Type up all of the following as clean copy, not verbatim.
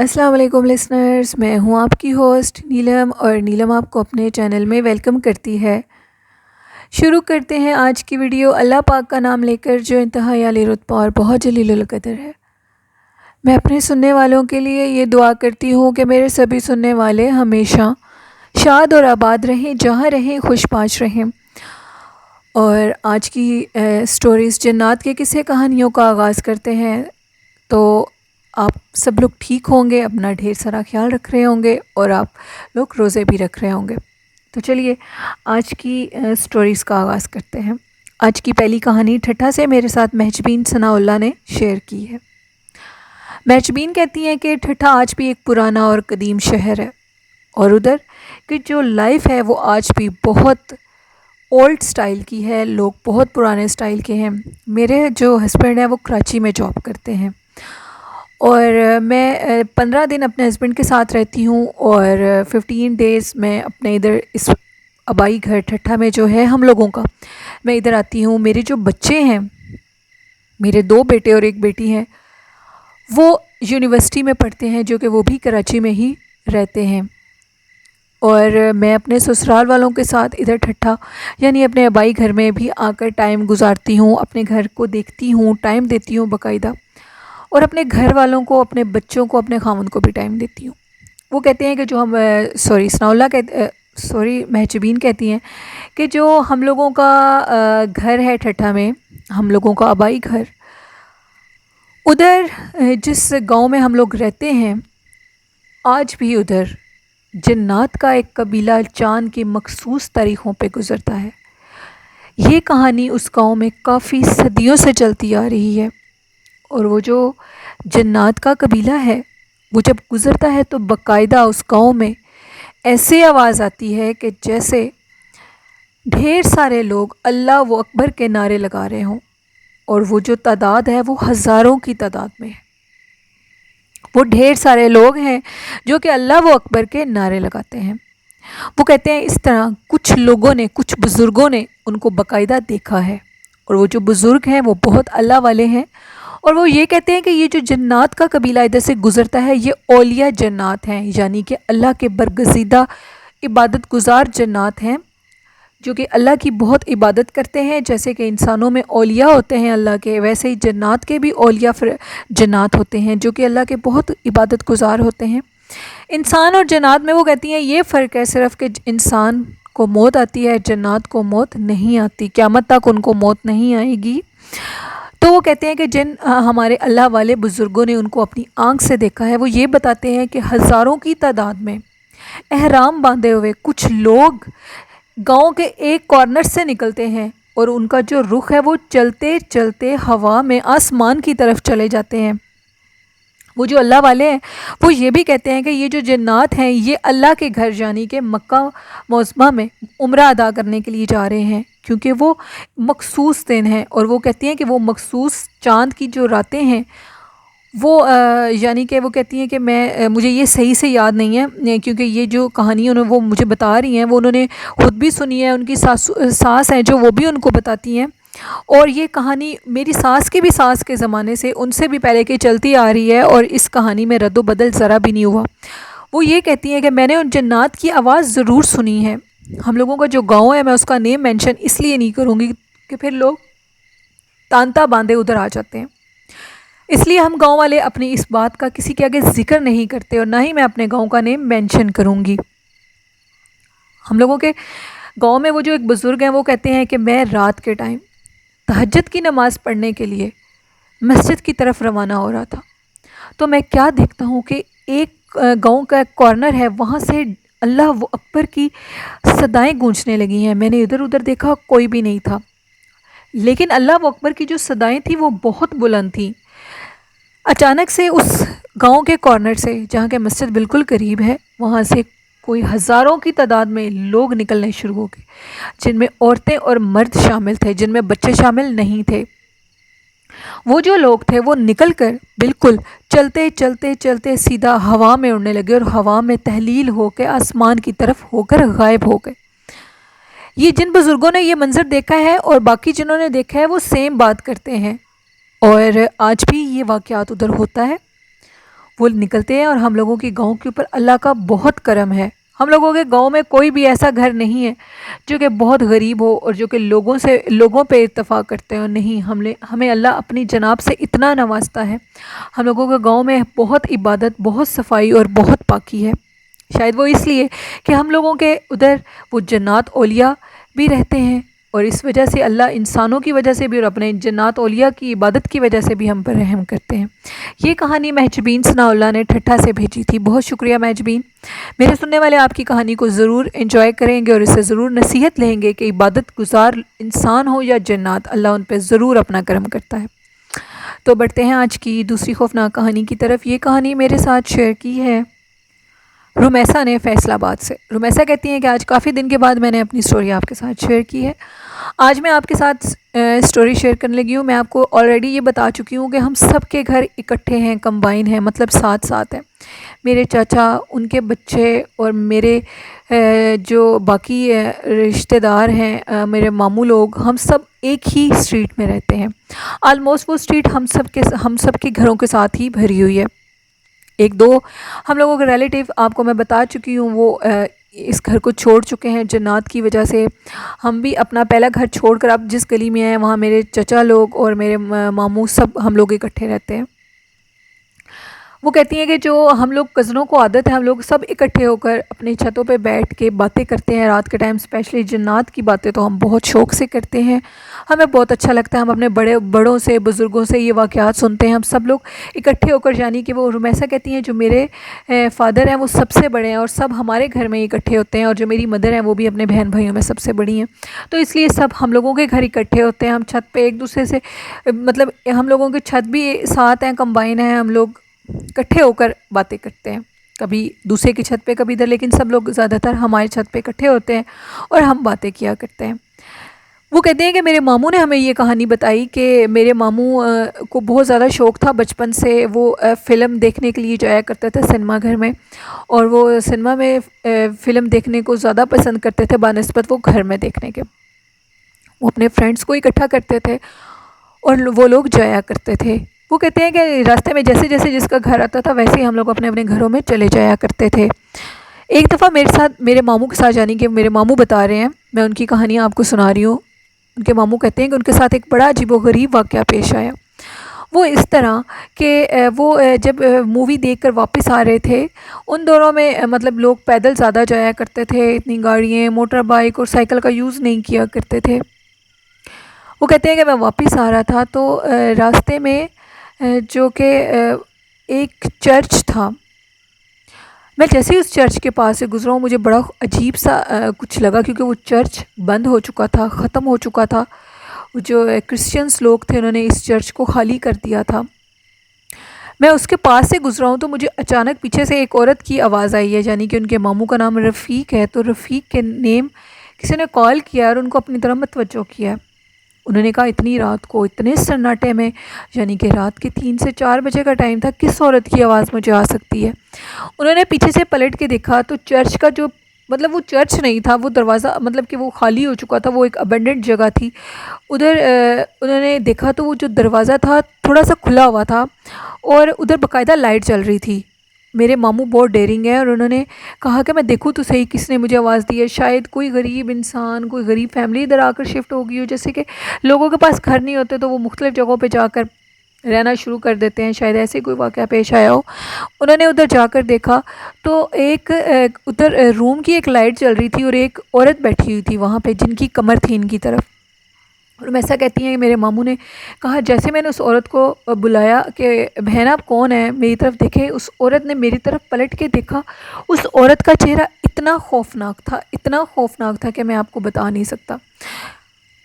السلام علیکم لسنرز، میں ہوں آپ کی ہوسٹ نیلم، اور نیلم آپ کو اپنے چینل میں ویلکم کرتی ہے۔ شروع کرتے ہیں آج کی ویڈیو اللہ پاک کا نام لے کر، جو انتہائی عالی رتبہ اور بہت جلیل القدر ہے۔ میں اپنے سننے والوں کے لیے یہ دعا کرتی ہوں کہ میرے سبھی سننے والے ہمیشہ شاد اور آباد رہیں، جہاں رہیں خوش پاش رہیں۔ اور آج کی سٹوریز جنات کے قصے کہانیوں کا آغاز کرتے ہیں۔ تو آپ سب لوگ ٹھیک ہوں گے، اپنا ڈھیر سارا خیال رکھ رہے ہوں گے، اور آپ لوگ روزے بھی رکھ رہے ہوں گے۔ تو چلیے آج کی سٹوریز کا آغاز کرتے ہیں۔ آج کی پہلی کہانی ٹھٹھا سے میرے ساتھ مہجبین ثناء اللہ نے شیئر کی ہے۔ مہجبین کہتی ہیں کہ ٹھٹھا آج بھی ایک پرانا اور قدیم شہر ہے، اور ادھر کی جو لائف ہے وہ آج بھی بہت اولڈ سٹائل کی ہے، لوگ بہت پرانے سٹائل کے ہیں۔ میرے جو ہسبینڈ ہیں وہ کراچی میں جاب کرتے ہیں، اور میں 15 دن اپنے ہسبینڈ کے ساتھ رہتی ہوں، اور 15 ڈیز میں اپنے ادھر اس آبائی گھر ٹھٹھا میں جو ہے ہم لوگوں کا، میں ادھر آتی ہوں۔ میرے جو بچے ہیں، میرے 2 بیٹے اور 1 بیٹی ہیں، وہ یونیورسٹی میں پڑھتے ہیں، جو کہ وہ بھی کراچی میں ہی رہتے ہیں۔ اور میں اپنے سسرال والوں کے ساتھ ادھر ٹھٹھا یعنی اپنے آبائی گھر میں بھی آ کر ٹائم گزارتی ہوں، اپنے گھر کو دیکھتی ہوں، ٹائم دیتی ہوں باقاعدہ، اور اپنے گھر والوں کو، اپنے بچوں کو، اپنے خاوند کو بھی ٹائم دیتی ہوں۔ وہ کہتے ہیں کہ جو ہم مہجبین کہتی ہیں کہ جو ہم لوگوں کا گھر ہے ٹھٹھا میں، ہم لوگوں کا آبائی گھر، ادھر جس گاؤں میں ہم لوگ رہتے ہیں، آج بھی ادھر جنات کا ایک قبیلہ چاند کی مخصوص تاریخوں پہ گزرتا ہے۔ یہ کہانی اس گاؤں میں کافی صدیوں سے چلتی آ رہی ہے، اور وہ جو جنات کا قبیلہ ہے وہ جب گزرتا ہے تو باقاعدہ اس گاؤں میں ایسے آواز آتی ہے کہ جیسے ڈھیر سارے لوگ اللہ اکبر کے نعرے لگا رہے ہوں، اور وہ جو تعداد ہے وہ ہزاروں کی تعداد میں ہے۔ وہ ڈھیر سارے لوگ ہیں جو کہ اللہ اکبر کے نعرے لگاتے ہیں۔ وہ کہتے ہیں اس طرح کچھ لوگوں نے، کچھ بزرگوں نے ان کو باقاعدہ دیکھا ہے، اور وہ جو بزرگ ہیں وہ بہت اللہ والے ہیں، اور وہ یہ کہتے ہیں کہ یہ جو جنات کا قبیلہ ادھر سے گزرتا ہے یہ اولیاء جنات ہیں، یعنی کہ اللہ کے برگزیدہ عبادت گزار جنات ہیں، جو کہ اللہ کی بہت عبادت کرتے ہیں۔ جیسے کہ انسانوں میں اولیاء ہوتے ہیں اللہ کے، ویسے ہی جنات کے بھی اولیاء جنات ہوتے ہیں، جو کہ اللہ کے بہت عبادت گزار ہوتے ہیں۔ انسان اور جنات میں وہ کہتی ہیں یہ فرق ہے صرف کہ انسان کو موت آتی ہے، جنات کو موت نہیں آتی، قیامت تک ان کو موت نہیں آئے گی۔ تو وہ کہتے ہیں کہ جن ہمارے اللہ والے بزرگوں نے ان کو اپنی آنکھ سے دیکھا ہے، وہ یہ بتاتے ہیں کہ ہزاروں کی تعداد میں احرام باندھے ہوئے کچھ لوگ گاؤں کے ایک کارنر سے نکلتے ہیں، اور ان کا جو رخ ہے وہ چلتے چلتے ہوا میں آسمان کی طرف چلے جاتے ہیں۔ وہ جو اللہ والے ہیں وہ یہ بھی کہتے ہیں کہ یہ جو جنات ہیں یہ اللہ کے گھر یعنی کہ مکہ معظمہ میں عمرہ ادا کرنے کے لیے جا رہے ہیں، کیونکہ وہ مخصوص دن ہیں، اور وہ کہتی ہیں کہ وہ مخصوص چاند کی جو راتیں ہیں وہ یعنی کہ وہ کہتی ہیں کہ مجھے یہ صحیح سے یاد نہیں ہے، کیونکہ یہ جو کہانی وہ مجھے بتا رہی ہیں وہ انہوں نے خود بھی سنی ہے، ان کی ساس ہیں جو وہ بھی ان کو بتاتی ہیں، اور یہ کہانی میری ساس کی بھی ساس کے زمانے سے، ان سے بھی پہلے کی چلتی آ رہی ہے، اور اس کہانی میں رد و بدل ذرا بھی نہیں ہوا۔ وہ یہ کہتی ہیں کہ میں نے ان جنات کی آواز ضرور سنی ہے۔ ہم لوگوں کا جو گاؤں ہے، میں اس کا نیم مینشن اس لیے نہیں کروں گی کہ پھر لوگ تانتا باندھے ادھر آ جاتے ہیں، اس لیے ہم گاؤں والے اپنی اس بات کا کسی کے آگے ذکر نہیں کرتے، اور نہ ہی میں اپنے گاؤں کا نیم مینشن کروں گی۔ ہم لوگوں کے گاؤں میں وہ جو ایک بزرگ ہیں وہ کہتے ہیں کہ میں رات کے ٹائم تہجد کی نماز پڑھنے کے لیے مسجد کی طرف روانہ ہو رہا تھا، تو میں کیا دیکھتا ہوں کہ ایک گاؤں کا ایک کارنر ہے، وہاں سے اللہ اکبر کی صدائیں گونجنے لگی ہیں۔ میں نے ادھر ادھر دیکھا، کوئی بھی نہیں تھا، لیکن اللہ اکبر کی جو صدائیں تھیں وہ بہت بلند تھیں۔ اچانک سے اس گاؤں کے کارنر سے، جہاں کے مسجد بالکل قریب ہے، وہاں سے کوئی ہزاروں کی تعداد میں لوگ نکلنے شروع ہو گئے، جن میں عورتیں اور مرد شامل تھے، جن میں بچے شامل نہیں تھے۔ وہ جو لوگ تھے وہ نکل کر بالکل چلتے چلتے چلتے سیدھا ہوا میں اڑنے لگے، اور ہوا میں تحلیل ہو کے آسمان کی طرف ہو کر غائب ہو گئے۔ یہ جن بزرگوں نے یہ منظر دیکھا ہے اور باقی جنہوں نے دیکھا ہے وہ سیم بات کرتے ہیں، اور آج بھی یہ واقعات ادھر ہوتا ہے۔ وہ نکلتے ہیں اور ہم لوگوں کی گاؤں کے اوپر اللہ کا بہت کرم ہے. ہم لوگوں کے گاؤں میں کوئی بھی ایسا گھر نہیں ہے جو کہ بہت غریب ہو اور جو کہ لوگوں پہ اتفاق کرتے ہیں. اور نہیں، ہمیں اللہ اپنی جناب سے اتنا نوازتا ہے. ہم لوگوں کے گاؤں میں بہت عبادت، بہت صفائی اور بہت پاکی ہے. شاید وہ اس لیے کہ ہم لوگوں کے ادھر وہ جنات اولیاء بھی رہتے ہیں، اور اس وجہ سے اللہ انسانوں کی وجہ سے بھی اور اپنے جنات اولیاء کی عبادت کی وجہ سے بھی ہم پر رحم کرتے ہیں. یہ کہانی مہجبین ثناء اللہ نے ٹھٹھا سے بھیجی تھی. بہت شکریہ مہجبین. میرے سننے والے آپ کی کہانی کو ضرور انجوائے کریں گے اور اس سے ضرور نصیحت لیں گے کہ عبادت گزار انسان ہو یا جنات، اللہ ان پہ ضرور اپنا کرم کرتا ہے. تو بڑھتے ہیں آج کی دوسری خوفناک کہانی کی طرف. یہ کہانی میرے ساتھ شیئر کی ہے رمیسا نے فیصل آباد سے. رمیسا کہتی ہیں کہ آج کافی دن کے بعد میں نے اپنی سٹوری آپ کے ساتھ شیئر کی ہے. آج میں آپ کے ساتھ سٹوری شیئر کرنے لگی ہوں. میں آپ کو آلریڈی یہ بتا چکی ہوں کہ ہم سب کے گھر اکٹھے ہیں، کمبائن ہیں، مطلب ساتھ ہیں. میرے چاچا، ان کے بچے اور میرے جو باقی رشتہ دار ہیں، میرے ماموں لوگ، ہم سب ایک ہی اسٹریٹ میں رہتے ہیں. آلموسٹ وہ اسٹریٹ ہم سب کے گھروں کے ساتھ ہی بھری ہوئی ہے. ایک دو ہم لوگوں کے ریلیٹیو آپ کو میں بتا چکی ہوں، وہ اس گھر کو چھوڑ چکے ہیں جنات کی وجہ سے. ہم بھی اپنا پہلا گھر چھوڑ کر اب جس گلی میں ہیں وہاں میرے چچا لوگ اور میرے ماموں سب ہم لوگ اکٹھے رہتے ہیں. وہ کہتی ہیں کہ جو ہم لوگ کزنوں کو عادت ہے، ہم لوگ سب اکٹھے ہو کر اپنی چھتوں پہ بیٹھ کے باتیں کرتے ہیں رات کے ٹائم. اسپیشلی جنات کی باتیں تو ہم بہت شوق سے کرتے ہیں، ہمیں بہت اچھا لگتا ہے. ہم اپنے بڑوں سے، بزرگوں سے یہ واقعات سنتے ہیں. ہم سب لوگ اکٹھے ہو کر، یعنی کہ وہ رمیسا کہتی ہیں جو میرے فادر ہیں وہ سب سے بڑے ہیں اور سب ہمارے گھر میں اکٹھے ہوتے ہیں، اور جو میری مدر ہیں وہ بھی اپنے بہن بھائیوں میں سب سے بڑی ہیں. تو اس لیے سب ہم لوگوں کے گھر اکٹھے ہوتے ہیں. ہم چھت پہ ایک دوسرے سے، مطلب ہم لوگوں کے چھت بھی ساتھ ہیں، کمبائن ہیں. ہم لوگ اکٹھے ہو کر باتیں کرتے ہیں، کبھی دوسرے کی چھت پہ کبھی ادھر، لیکن سب لوگ زیادہ تر ہماری چھت پہ اکٹھے ہوتے ہیں اور ہم باتیں کیا کرتے ہیں. وہ کہتے ہیں کہ میرے ماموں نے ہمیں یہ کہانی بتائی کہ میرے ماموں کو بہت زیادہ شوق تھا بچپن سے. وہ فلم دیکھنے کے لیے جایا کرتے تھے سنیما گھر میں، اور وہ سنیما میں فلم دیکھنے کو زیادہ پسند کرتے تھے بنسبت وہ گھر میں دیکھنے کے. وہ اپنے فرینڈس کو اکٹھا کرتے تھے اور وہ لوگ جایا کرتے تھے. وہ کہتے ہیں کہ راستے میں جیسے جیسے جس کا گھر آتا تھا ویسے ہی ہم لوگ اپنے اپنے گھروں میں چلے جایا کرتے تھے. ایک دفعہ میرے ماموں کے ساتھ، یعنی کہ میرے ماموں بتا رہے ہیں، میں ان کی کہانیاں آپ کو سنا رہی ہوں. ان کے ماموں کہتے ہیں کہ ان کے ساتھ ایک بڑا عجیب و غریب واقعہ پیش آیا. وہ اس طرح کہ وہ جب مووی دیکھ کر واپس آ رہے تھے، ان دوروں میں مطلب لوگ پیدل زیادہ جایا کرتے تھے، اتنی گاڑیاں، موٹر بائک اور سائیکل کا یوز نہیں کیا کرتے تھے. وہ کہتے ہیں کہ میں واپس آ رہا تھا تو راستے میں جو کہ ایک چرچ تھا، میں جیسے ہی اس چرچ کے پاس سے گزرا ہوں مجھے بڑا عجیب سا کچھ لگا، کیونکہ وہ چرچ بند ہو چکا تھا، ختم ہو چکا تھا. جو کرسچنس لوگ تھے انہوں نے اس چرچ کو خالی کر دیا تھا. میں اس کے پاس سے گزرا ہوں تو مجھے اچانک پیچھے سے ایک عورت کی آواز آئی ہے، یعنی کہ ان کے ماموں کا نام رفیق ہے. تو رفیق کے نیم کسی نے کال کیا اور ان کو اپنی طرف متوجہ کیا. انہوں نے کہا اتنی رات کو، اتنے سناٹے میں، یعنی کہ رات کے 3 سے 4 بجے کا ٹائم تھا، کس عورت کی آواز مجھے آ سکتی ہے. انہوں نے پیچھے سے پلٹ کے دیکھا تو چرچ کا جو، مطلب وہ چرچ نہیں تھا، وہ دروازہ مطلب کہ وہ خالی ہو چکا تھا، وہ ایک ابینڈنڈ جگہ تھی. ادھر انہوں نے دیکھا تو وہ جو دروازہ تھا تھوڑا سا کھلا ہوا تھا اور ادھر باقاعدہ لائٹ جل رہی تھی. میرے ماموں بہت ڈیرنگ ہیں اور انہوں نے کہا کہ میں دیکھوں تو صحیح کس نے مجھے آواز دی ہے. شاید کوئی غریب انسان، کوئی غریب فیملی ادھر آ کر شفٹ ہو گئی ہو. جیسے کہ لوگوں کے پاس گھر نہیں ہوتے تو وہ مختلف جگہوں پہ جا کر رہنا شروع کر دیتے ہیں، شاید ایسے کوئی واقعہ پیش آیا ہو. انہوں نے ادھر جا کر دیکھا تو ایک ادھر روم کی ایک لائٹ جل رہی تھی اور ایک عورت بیٹھی ہوئی تھی وہاں پہ جن کی کمر تھی ان کی طرف. اور ایسا کہتی ہیں کہ میرے ماموں نے کہا جیسے میں نے اس عورت کو بلایا کہ بہن آپ کون ہیں، میری طرف دیکھے. اس عورت نے میری طرف پلٹ کے دیکھا. اس عورت کا چہرہ اتنا خوفناک تھا، اتنا خوفناک تھا کہ میں آپ کو بتا نہیں سکتا.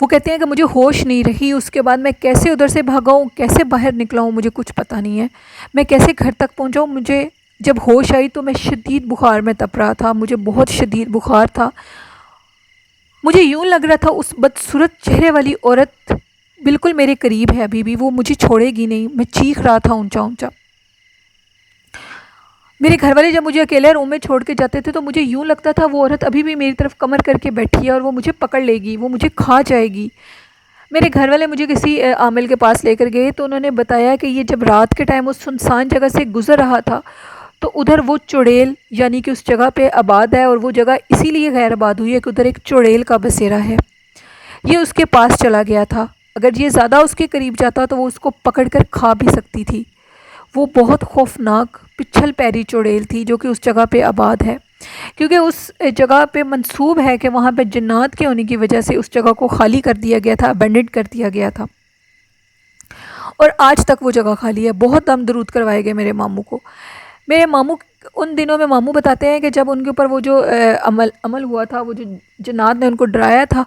وہ کہتے ہیں کہ مجھے ہوش نہیں رہی. اس کے بعد میں کیسے ادھر سے بھاگا ہوں، کیسے باہر نکلا ہوں، مجھے کچھ پتہ نہیں ہے. میں کیسے گھر تک پہنچا ہوں. مجھے جب ہوش آئی تو میں شدید بخار میں تپ رہا تھا، مجھے بہت شدید بخار تھا. مجھے یوں لگ رہا تھا اس بدصورت چہرے والی عورت بالکل میرے قریب ہے ابھی بھی، وہ مجھے چھوڑے گی نہیں. میں چیخ رہا تھا اونچا اونچا. میرے گھر والے جب مجھے اکیلے روم میں چھوڑ کے جاتے تھے تو مجھے یوں لگتا تھا وہ عورت ابھی بھی میری طرف کمر کر کے بیٹھی ہے اور وہ مجھے پکڑ لے گی، وہ مجھے کھا جائے گی. میرے گھر والے مجھے کسی عامل کے پاس لے کر گئے تو انہوں نے بتایا کہ یہ جب رات کے ٹائم اس سنسان جگہ سے گزر رہا تھا تو ادھر وہ چڑیل یعنی کہ اس جگہ پہ آباد ہے، اور وہ جگہ اسی لیے غیر آباد ہوئی ہے کہ ادھر ایک چڑیل کا بسیرا ہے۔ یہ اس کے پاس چلا گیا تھا، اگر یہ زیادہ اس کے قریب جاتا تو وہ اس کو پکڑ کر کھا بھی سکتی تھی۔ وہ بہت خوفناک پچھل پیری چڑیل تھی جو کہ اس جگہ پہ آباد ہے، کیونکہ اس جگہ پہ منسوب ہے کہ وہاں پہ جنات کے ہونے کی وجہ سے اس جگہ کو خالی کر دیا گیا تھا، ابینڈنڈ کر دیا گیا تھا، اور آج تک وہ جگہ خالی ہے۔ بہت دم درود کروائے گئے میرے ماموں کو۔ میرے ماموں ان دنوں میں ماموں بتاتے ہیں کہ جب ان کے اوپر وہ جو عمل ہوا تھا، وہ جو جنات نے ان کو ڈرایا تھا،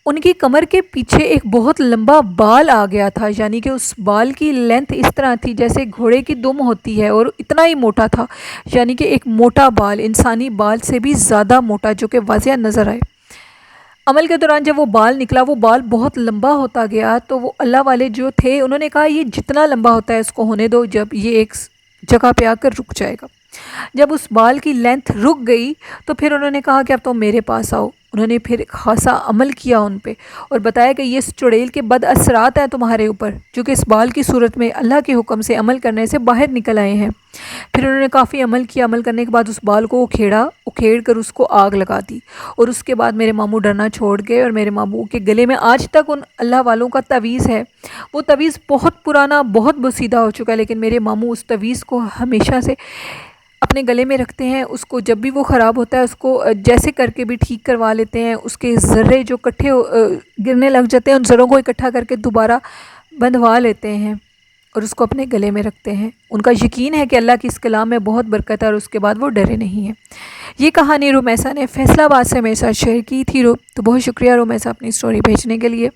ان کی کمر کے پیچھے ایک بہت لمبا بال آ گیا تھا، یعنی کہ اس بال کی لینتھ اس طرح تھی جیسے گھوڑے کی دم ہوتی ہے، اور اتنا ہی موٹا تھا، یعنی کہ ایک موٹا بال، انسانی بال سے بھی زیادہ موٹا، جو کہ واضح نظر آئے۔ عمل کے دوران جب وہ بال نکلا، وہ بال بہت لمبا ہوتا گیا، تو وہ اللہ والے جو تھے انہوں نے کہا یہ جتنا لمبا ہوتا ہے اس کو ہونے دو، جب یہ ایک جگہ پہ آ کر رک جائے گا۔ جب اس بال کی لینتھ رک گئی تو پھر انہوں نے کہا کہ اب تم میرے پاس آؤ۔ انہوں نے پھر خاصا عمل کیا ان پہ، اور بتایا کہ یہ اس چڑیل کے بد اثرات ہیں تمہارے اوپر، جو کہ اس بال کی صورت میں اللہ کے حکم سے عمل کرنے سے باہر نکل آئے ہیں۔ پھر انہوں نے کافی عمل کیا، عمل کرنے کے بعد اس بال کو اکھیڑ کر اس کو آگ لگا دی، اور اس کے بعد میرے ماموں ڈرنا چھوڑ گئے، اور میرے ماموں کے گلے میں آج تک ان اللہ والوں کا تعویذ ہے۔ وہ تعویذ بہت پرانا، بہت بوسیدہ ہو چکا ہے، لیکن میرے ماموں اس تعویذ کو ہمیشہ سے اپنے گلے میں رکھتے ہیں۔ اس کو جب بھی وہ خراب ہوتا ہے اس کو جیسے کر کے بھی ٹھیک کروا لیتے ہیں، اس کے ذرے جو گرنے لگ جاتے ہیں ان ذروں کو اکٹھا کر کے دوبارہ بندھوا لیتے ہیں، اور اس کو اپنے گلے میں رکھتے ہیں۔ ان کا یقین ہے کہ اللہ کی اس کلام میں بہت برکت ہے، اور اس کے بعد وہ ڈرے نہیں ہیں۔ یہ کہانی رومیسا نے فیصل آباد سے میرے ساتھ شیئر کی تھی۔ تو بہت شکریہ رومیسا اپنی سٹوری بھیجنے کے لیے۔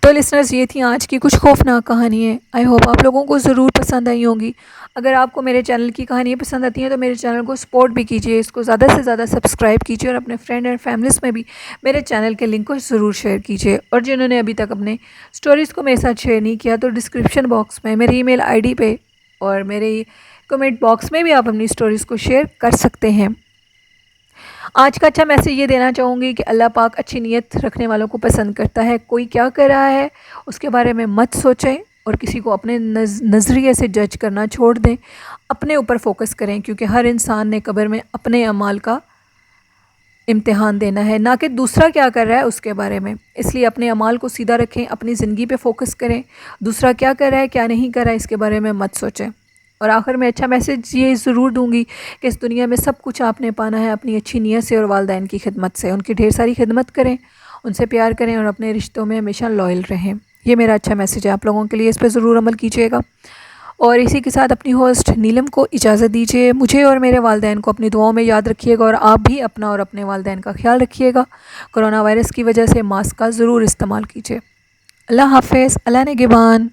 تو لسنرز، یہ تھی آج کی کچھ خوفناک کہانیاں۔ آئی ہوپ آپ لوگوں کو ضرور پسند آئی ہوں گی۔ اگر آپ کو میرے چینل کی کہانیاں پسند آتی ہیں تو میرے چینل کو سپورٹ بھی کیجیے، اس کو زیادہ سے زیادہ سبسکرائب کیجیے، اور اپنے فرینڈ اینڈ فیملیز میں بھی میرے چینل کے لنک کو ضرور شیئر کیجیے۔ اور جنہوں نے ابھی تک اپنے سٹوریز کو میرے ساتھ شیئر نہیں کیا تو ڈسکرپشن باکس میں میری ای میل آئی ڈی پہ اور میرے کمنٹ باکس میں بھی آپ اپنی سٹوریز کو شیئر کر سکتے ہیں۔ آج کا اچھا میسیج یہ دینا چاہوں گی کہ اللہ پاک اچھی نیت رکھنے والوں کو پسند کرتا ہے۔ کوئی کیا کر رہا ہے اس کے بارے میں مت سوچیں، اور کسی کو اپنے نظریے سے جج کرنا چھوڑ دیں، اپنے اوپر فوکس کریں، کیونکہ ہر انسان نے قبر میں اپنے اعمال کا امتحان دینا ہے، نہ کہ دوسرا کیا کر رہا ہے اس کے بارے میں۔ اس لیے اپنے اعمال کو سیدھا رکھیں، اپنی زندگی پہ فوکس کریں، دوسرا کیا کر رہا ہے کیا نہیں کر رہا ہے اس کے بارے میں مت سوچیں۔ اور آخر میں اچھا میسیج یہ ضرور دوں گی کہ اس دنیا میں سب کچھ آپ نے پانا ہے اپنی اچھی نیت سے اور والدین کی خدمت سے۔ ان کی ڈھیر ساری خدمت کریں، ان سے پیار کریں، اور اپنے رشتوں میں ہمیشہ لائل رہیں۔ یہ میرا اچھا میسیج ہے آپ لوگوں کے لیے، اس پہ ضرور عمل کیجیے گا۔ اور اسی کے ساتھ اپنی ہوسٹ نیلم کو اجازت دیجیے۔ مجھے اور میرے والدین کو اپنی دعاؤں میں یاد رکھیے گا، اور آپ بھی اپنا اور اپنے والدین کا خیال رکھیے گا۔ کرونا وائرس کی وجہ سے ماسک کا ضرور استعمال کیجیے۔ اللہ حافظ، اللہ نگہبان۔